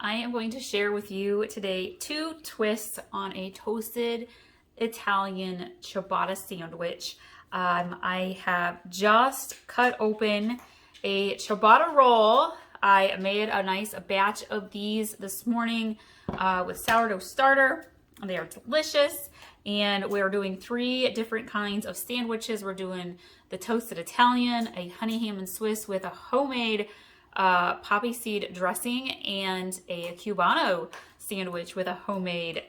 I am going to share with you today 2 twists on a toasted Italian ciabatta sandwich. I have just cut open a ciabatta roll. I made a nice batch of these this morning with sourdough starter. They are delicious. And we're doing 3 different kinds of sandwiches. We're doing the toasted Italian, a honey ham and Swiss with a homemade Poppyseed dressing, and a Cubano sandwich with a homemade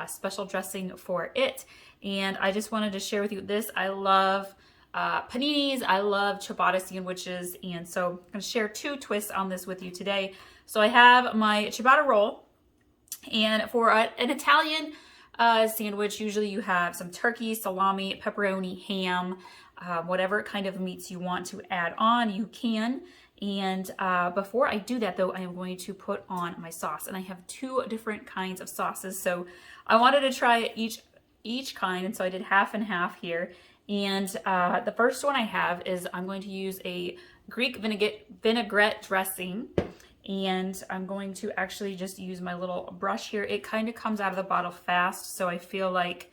special dressing for it. And I just wanted to share with you this. I love paninis. I love ciabatta sandwiches. And so I'm going to share 2 twists on this with you today. So I have my ciabatta roll, and for an Italian sandwich, usually you have some turkey, salami, pepperoni, ham, whatever kind of meats you want to add on, you can. And before I do that though, I am going to put on my sauce, and I have 2 different kinds of sauces. So I wanted to try each kind, and so I did half and half here. And the first one I have is I'm going to use a Greek vinaigrette dressing. And I'm going to actually just use my little brush here. It kind of comes out of the bottle fast, so I feel like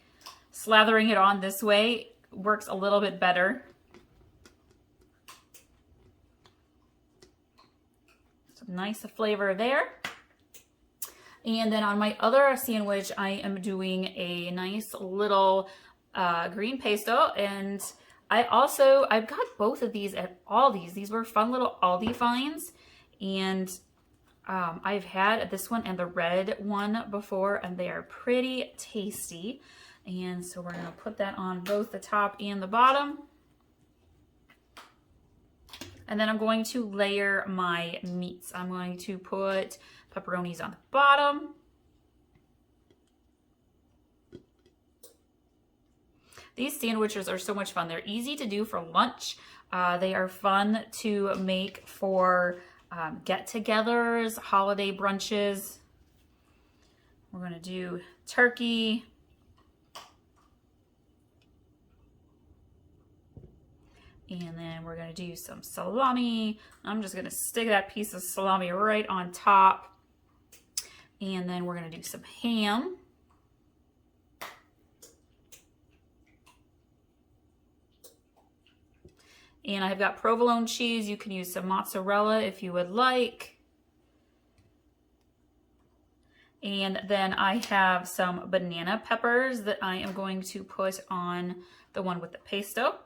slathering it on this way works a little bit better. Some nice flavor there. And then on my other sandwich, I am doing a nice little green pesto. And I've got both of these at Aldi's. These were fun little Aldi finds. And I've had this one and the red one before, and they are pretty tasty. And so we're going to put that on both the top and the bottom. And then I'm going to layer my meats. I'm going to put pepperonis on the bottom. These sandwiches are so much fun. They're easy to do for lunch. They are fun to make for get-togethers, holiday brunches. We're going to do turkey. And then we're going to do some salami. I'm just going to stick that piece of salami right on top. And then we're going to do some ham. And I've got provolone cheese. You can use some mozzarella if you would like. And then I have some banana peppers that I am going to put on the one with the pesto.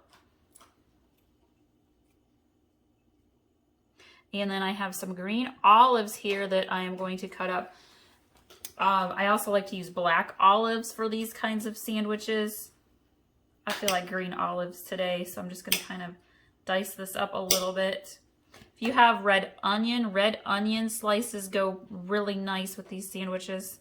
And then I have some green olives here that I am going to cut up. I also like to use black olives for these kinds of sandwiches. I feel like green olives today, so I'm just going to kind of dice this up a little bit. If you have red onion slices go really nice with these sandwiches.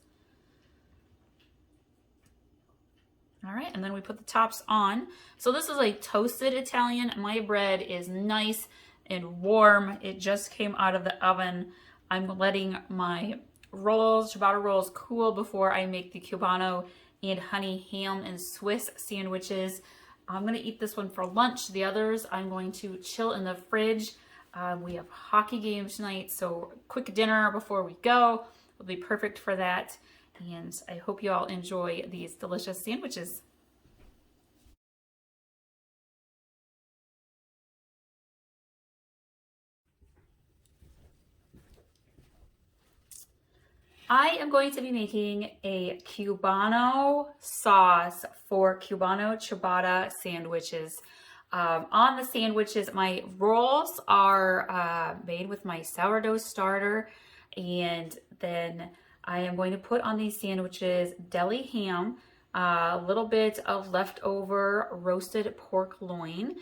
All right, and then we put the tops on. So this is a toasted Italian. My bread is nice and warm. It just came out of the oven. I'm letting my ciabatta rolls cool before I make the Cubano and honey ham and Swiss sandwiches. I'm going to eat this one for lunch. The others I'm going to chill in the fridge. We have hockey games tonight, so quick dinner before we go will be perfect for that. And I hope you all enjoy these delicious sandwiches. I am going to be making a Cubano sauce for Cubano ciabatta sandwiches. On the sandwiches, my rolls are made with my sourdough starter, and then I am going to put on these sandwiches deli ham, a little bit of leftover roasted pork loin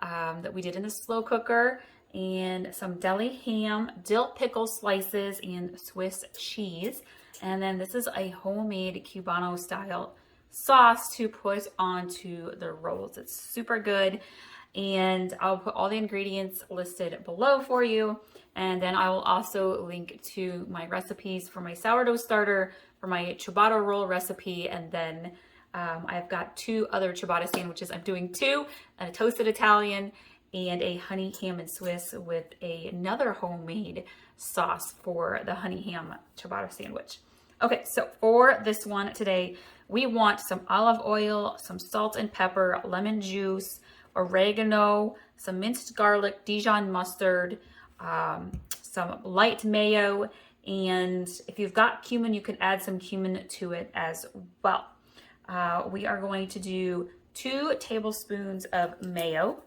that we did in the slow cooker, and some deli ham, dill pickle slices, and Swiss cheese. And then this is a homemade Cubano style sauce to put onto the rolls. It's super good. And I'll put all the ingredients listed below for you. And then I will also link to my recipes for my sourdough starter, for my ciabatta roll recipe, and then I've got 2 other ciabatta sandwiches. I'm doing 2, a toasted Italian and a honey ham and Swiss with another homemade sauce for the honey ham ciabatta sandwich. Okay, so for this one today, we want some olive oil, some salt and pepper, lemon juice, oregano, some minced garlic, Dijon mustard, some light mayo, and if you've got cumin, you can add some cumin to it as well. We are going to do 2 tablespoons of mayo.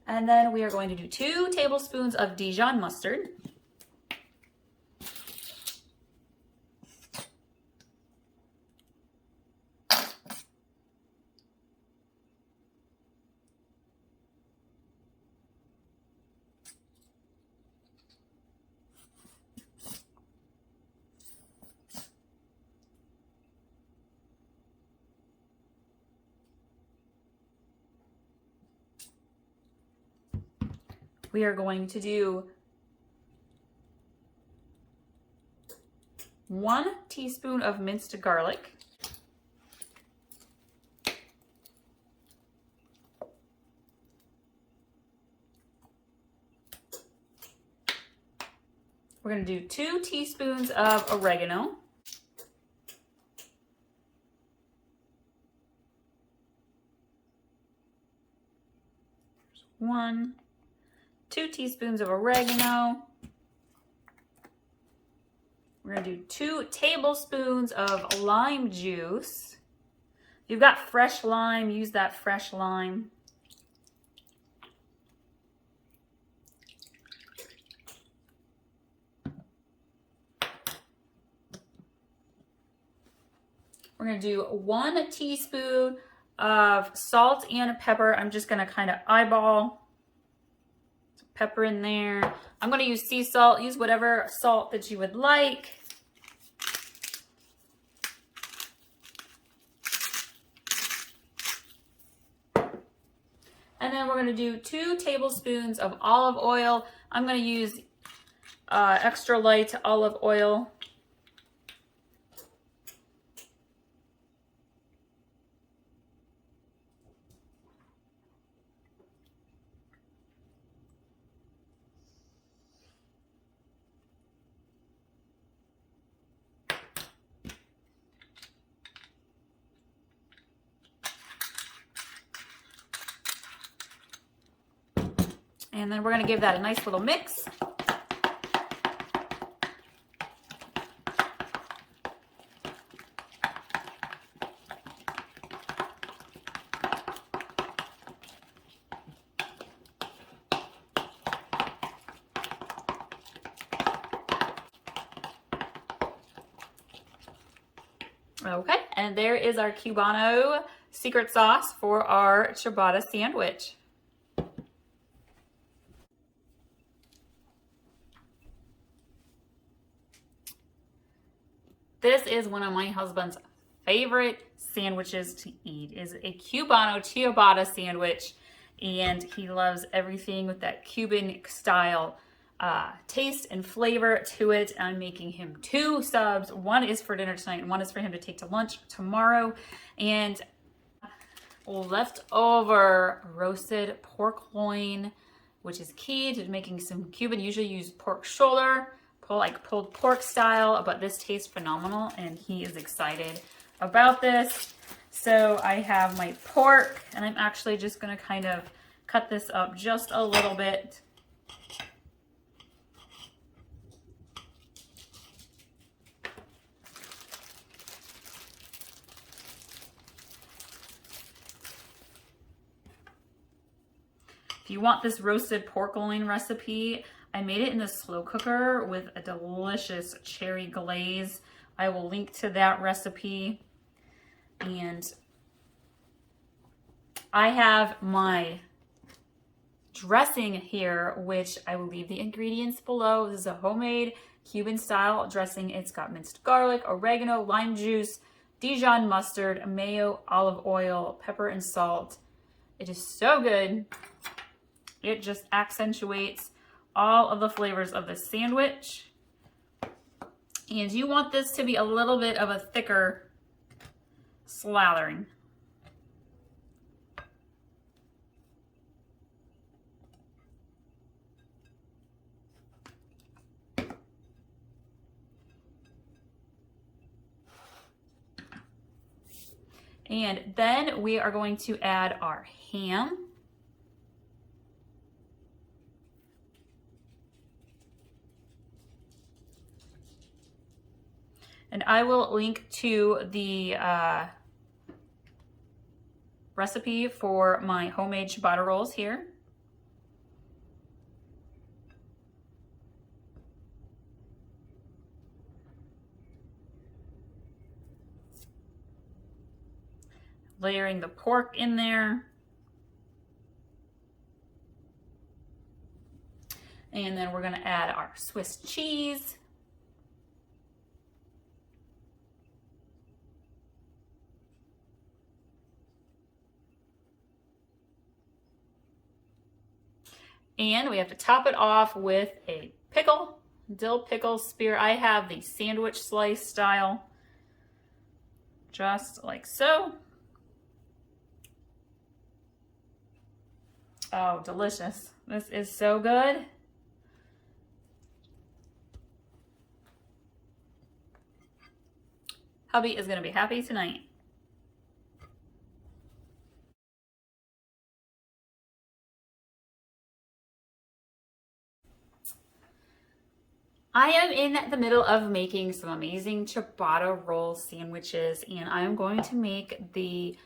And then we are going to do 2 tablespoons of Dijon mustard. We are going to do 1 teaspoon of minced garlic. We're going to do 2 teaspoons of oregano. There's 1. 2 teaspoons of oregano. We're going to do 2 tablespoons of lime juice. If you've got fresh lime, use that fresh lime. We're going to do 1 teaspoon of salt and pepper. I'm just going to kind of eyeball pepper in there. I'm going to use sea salt. Use whatever salt that you would like. And then we're going to do 2 tablespoons of olive oil. I'm going to use extra light olive oil. And then we're going to give that a nice little mix. Okay, and there is our Cubano secret sauce for our ciabatta sandwich. This is one of my husband's favorite sandwiches to eat. Is a Cubano ciabatta sandwich, and he loves everything with that Cuban style taste and flavor to it. I'm making him 2 subs. 1 is for dinner tonight, and 1 is for him to take to lunch tomorrow. And leftover roasted pork loin, which is key to making some Cuban. Usually use pork shoulder, like pulled pork style, but this tastes phenomenal and he is excited about this. So I have my pork, and I'm actually just going to kind of cut this up just a little bit. If you want this roasted pork loin recipe, I made it in the slow cooker with a delicious cherry glaze. I will link to that recipe. And I have my dressing here, which I will leave the ingredients below. This is a homemade Cuban style dressing. It's got minced garlic, oregano, lime juice, Dijon mustard, mayo, olive oil, pepper, and salt. It is so good. It just accentuates all of the flavors of the sandwich. And you want this to be a little bit of a thicker slathering. And then we are going to add our ham. And I will link to the recipe for my homemade ciabatta rolls here. Layering the pork in there. And then we're gonna add our Swiss cheese. And we have to top it off with a pickle, dill pickle spear. I have the sandwich slice style, just like so. Oh, delicious. This is so good. Hubby is gonna be happy tonight. I am in the middle of making some amazing ciabatta roll sandwiches, and I'm going to make the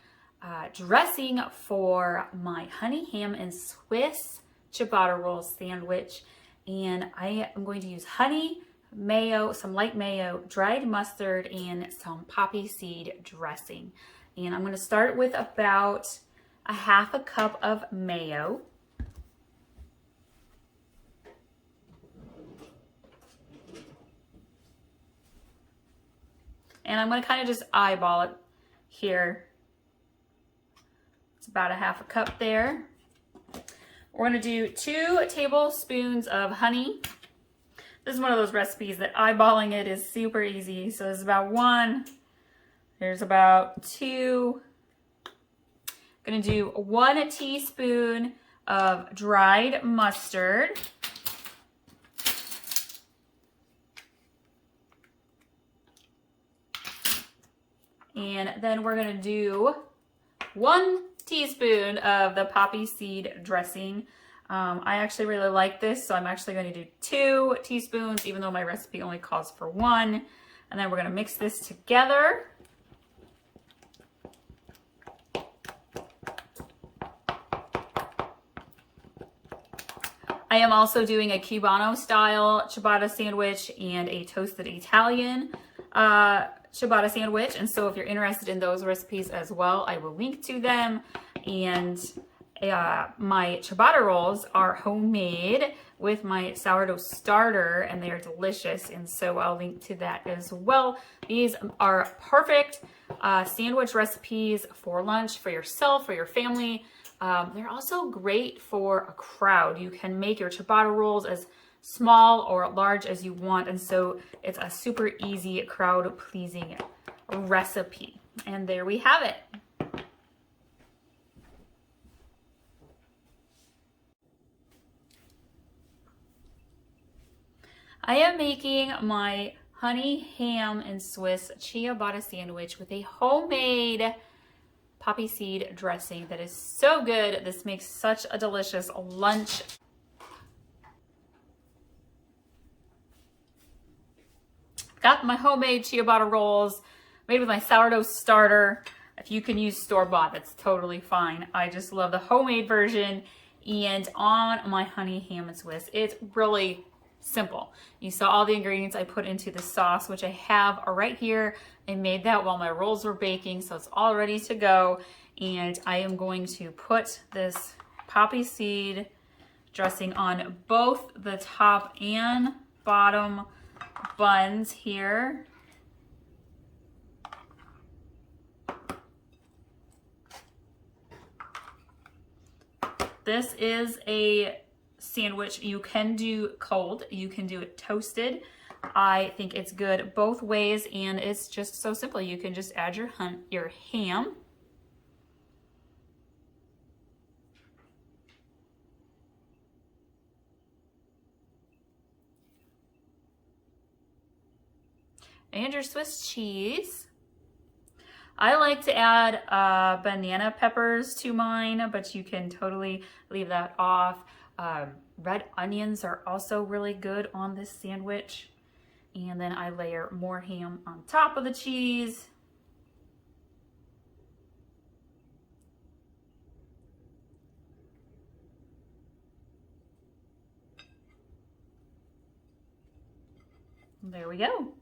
dressing for my honey ham and Swiss ciabatta roll sandwich. And I am going to use honey, mayo, some light mayo, dried mustard, and some poppy seed dressing. And I'm going to start with about a half a cup of mayo. And I'm going to kind of just eyeball it here. It's about a half a cup there. We're going to do 2 tablespoons of honey. This is one of those recipes that eyeballing it is super easy. So this is about 1. There's about 2. I'm going to do 1 teaspoon of dried mustard. And then we're going to do 1 teaspoon of the poppy seed dressing. I actually really like this, so I'm actually going to do 2 teaspoons, even though my recipe only calls for 1. And then we're going to mix this together. I am also doing a Cubano style ciabatta sandwich and a toasted Italian ciabatta sandwich. And so if you're interested in those recipes as well, I will link to them. And my ciabatta rolls are homemade with my sourdough starter, and they are delicious. And so I'll link to that as well. These are perfect sandwich recipes for lunch, for yourself, for your family. They're also great for a crowd. You can make your ciabatta rolls as small or large as you want, and so it's a super easy crowd-pleasing recipe. And there we have it. I am making my honey ham and Swiss ciabatta sandwich with a homemade poppy seed dressing that is so good. This makes such a delicious lunch. Got my homemade ciabatta rolls made with my sourdough starter. If you can use store-bought, that's totally fine. I just love the homemade version. And on my honey ham and Swiss, it's really simple. You saw all the ingredients I put into the sauce, which I have right here. I made that while my rolls were baking, so it's all ready to go. And I am going to put this poppy seed dressing on both the top and bottom buns here. This is a sandwich you can do cold, you can do it toasted. I think it's good both ways, and it's just so simple. You can just add your ham. And your Swiss cheese. I like to add banana peppers to mine, but you can totally leave that off. Red onions are also really good on this sandwich. And then I layer more ham on top of the cheese. There we go.